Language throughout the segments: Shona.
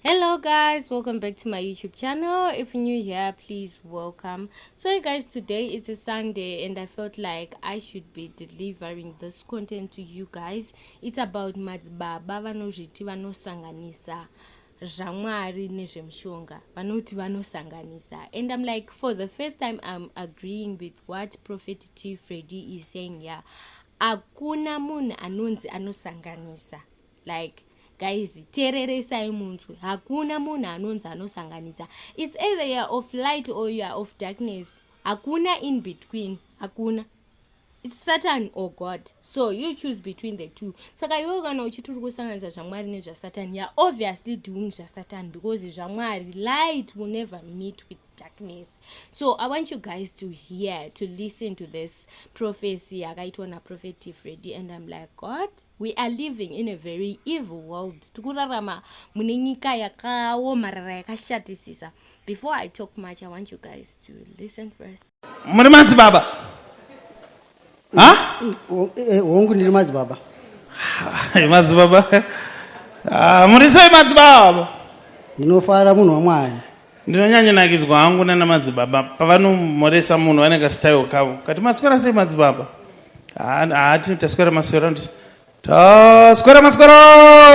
Hello guys, welcome back to my YouTube channel. If you're new here, please welcome. So guys, today is a Sunday and I felt like I should be delivering this content to you guys. It's about Madzibaba vanozviti vanosanganisa zvamwari nezvemushonga vanoti vanosanganisa, and I'm like, for the first time I'm agreeing with what Prophet Freddy is saying here. Akuna munhu anonzi anosanganisa. Like, guys, tereresai munzwe, hakuna munhu anonzi anosanganisa. It's either you're of light or you're of darkness. Hakuna in between. Hakuna. It's Satan or God. So you choose between the two. Saka iwe kana uchituri kusanganisa zvamwari nezvasatan, you're obviously doing zvasatan, because zvamwari, light will never meet with darkness. So I want you guys to hear, to listen to this prophecy akaitwa na Prophet Freddy, and I'm like, God, we are living in a very evil world. Tukurarama mune nyika yakaomarara yakashatisisa. Before I talk much, I want you guys to listen first. Muri Madzibaba. Ha? Wongu ndiri Madzibaba. Madzibaba. Muri sei Madzibaba? Ndinofara munhu wamwari. Ndinonyanyanakizwa hangu nana Madzibaba pavanomhoresa munhu vanenge style kavo. Kati maswera sei Madzibaba? Hati taswera maswera ndi. Taswera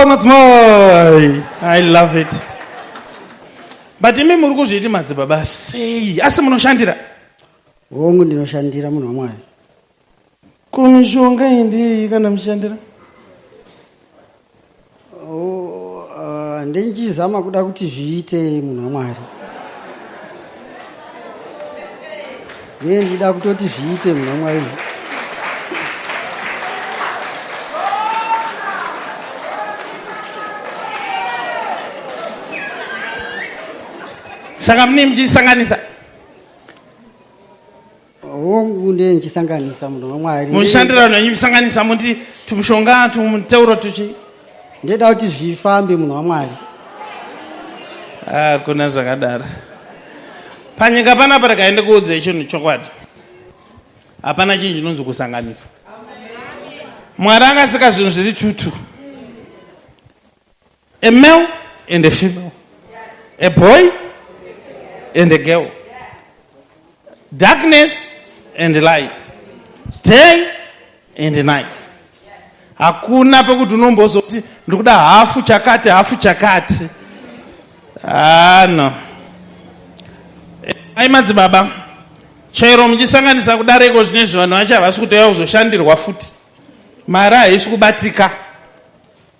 Madzimai. I love it. But imi muri kuzviti Madzibaba sei? Asi munoshandira? Wongu ndinoshandira munhu wamwari. Mushonga indi kana mushandira? Ndinchizama kuda kuti zviite munhu wamwari. Ndida kutoti zviite munhu wamwari. Saka mune muchisanganisa? Wongu ndiye ndichisanganisa munhu wamwari. Mushandira nwenyu musanganisa muti tumushonga tumutauro tuchi? Ndida kuti zvifambe munhu wamwari. Kuna zvakadaro. Panyika panapa rakaenda kuudza chinhu chokwadi. Hapana chinhu chinonzi kusanganisa. Mwari akasika zvinhu zviri tutu. A male and a female. A boy and a girl. Darkness and light. Day and night. Hakuna pekuti unombozoti ndikuda hafu chakati hafu chakati. No. Ai Madzibaba, chero muchisanganisa kudareko zvinezvi vanhu vacho havasi kutoya kuzoshandirwa futi. Mari haisi kubatika.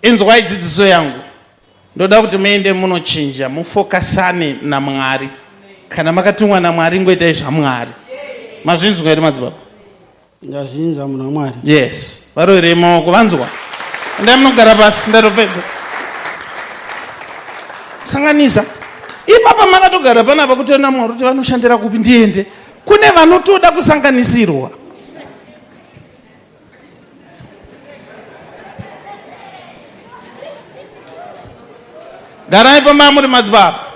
Inzwai dzidziso yangu. Ndoda kuti muende munochinja, mufokasane naMwari. Kana makatumwa naMwari ngoitai zvaMwari. Mazvinzwa here Madzibaba? Ndazvinzwa munhu wamwari. Yes. Varore maoko vanzwa. Ndai munogara pasi ndatopedza. Sanganisa. Ipapa makatogara panapa kutoona Mwari kuti vanoshandira kupi ndiende. Kune vanotoda kusanganisirwa. Garai pamba muri Madzibaba.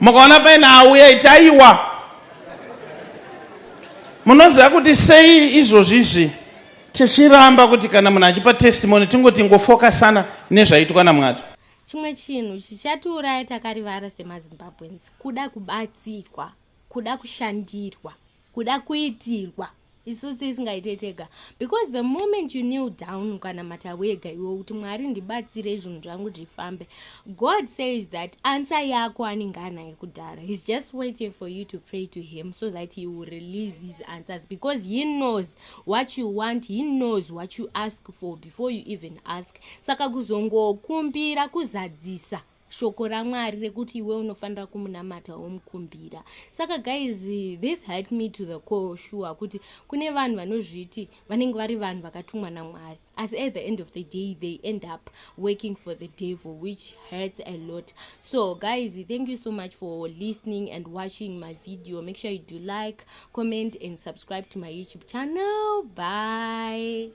Mukaona paina auya itaiwa. Munoziva kuti sei izvozvizvi tichiramba kuti kana munhu achipa testimony tingoti ngofokasana nezvaitwa naMwari. Chimwe chinhu chichatiuraya takarivara semaZimbabweans, kuda kubatsirwa, kuda kushandirwa, kuda kuitirwa. Isusu tisingaite tega, because the moment you kneel down ukanamata wega iwe kuti Mwari ndibatsire zvinhu zvangu zvifambe, God says that answer yako anenge anayo kudhara. He's just waiting for you to pray to him so that he will release his answers, because he knows what you want, he knows what you ask for before you even ask. Saka kuzongokumbira kuzadzisa shoko raMwari rekuti iwe unofanira kumunamata womukumbira. Saka guys, this hurt me to the core, sure, kuti kune vanhu vanozviti vanenge vari vanhu vakatumwa naMwari, as at the end of the day they end up working for the devil, which hurts a lot. So guys, thank you so much for listening and watching my video. Make sure you do like, comment and subscribe to my YouTube channel. Bye.